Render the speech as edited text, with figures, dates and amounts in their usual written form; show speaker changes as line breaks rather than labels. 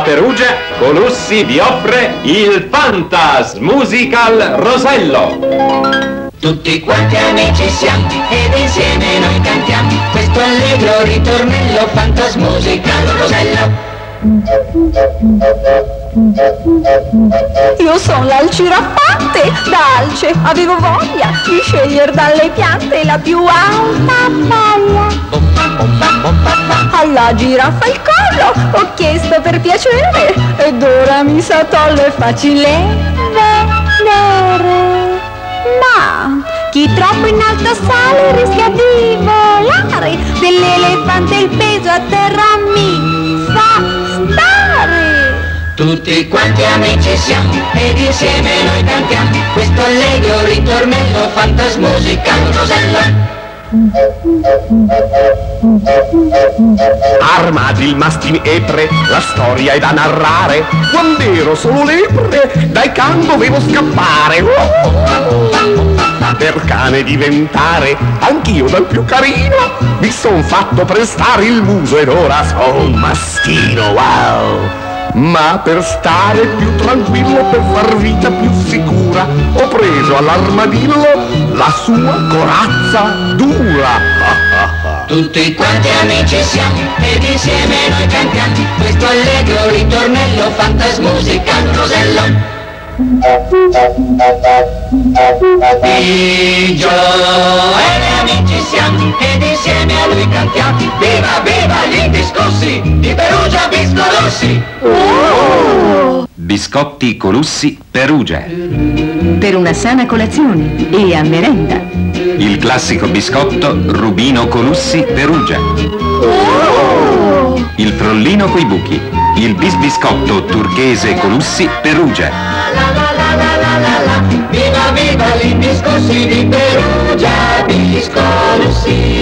Perugia, Colussi vi offre il Fantas Musical Rosello.
Tutti quanti amici siamo ed insieme noi cantiamo questo allegro ritornello Fantas Musical Rosello.
Io sono l'alciraffante, da alce avevo voglia di scegliere dalle piante la più alta foglia. Alla giraffa il collo ho chiesto per piacere ed ora mi sa tolle è facile vedere. Ma chi troppo in alto sale rischia di volare, dell'elefante il peso a terra mi fa stare.
Tutti quanti amici siamo ed insieme noi cantiamo questo allegro ritornello Fantas Musical Rosello.
Armati il mastino epre, la storia è da narrare. Quando ero solo lepre, dai can dovevo scappare. Per cane diventare, anch'io dal più carino, mi son fatto prestare il muso ed ora sono un mastino, wow! Ma per stare più tranquillo, per far vita più sicura, ho preso all'armadillo la sua corazza dura.
Tutti quanti amici siamo ed insieme noi cantiamo questo allegro ritornello Fantas Musical Rosello. Di Gioele amici siamo ed insieme a lui cantiamo viva viva gli discorsi di Perugia Biscorossi.
Biscotti Colussi Perugia.
Per una sana colazione e a merenda.
Il classico biscotto Rubino Colussi Perugia. Il frollino coi buchi. Il bisbiscotto turchese Colussi Perugia.
Viva viva gli discorsi di Perugia Biscorossi.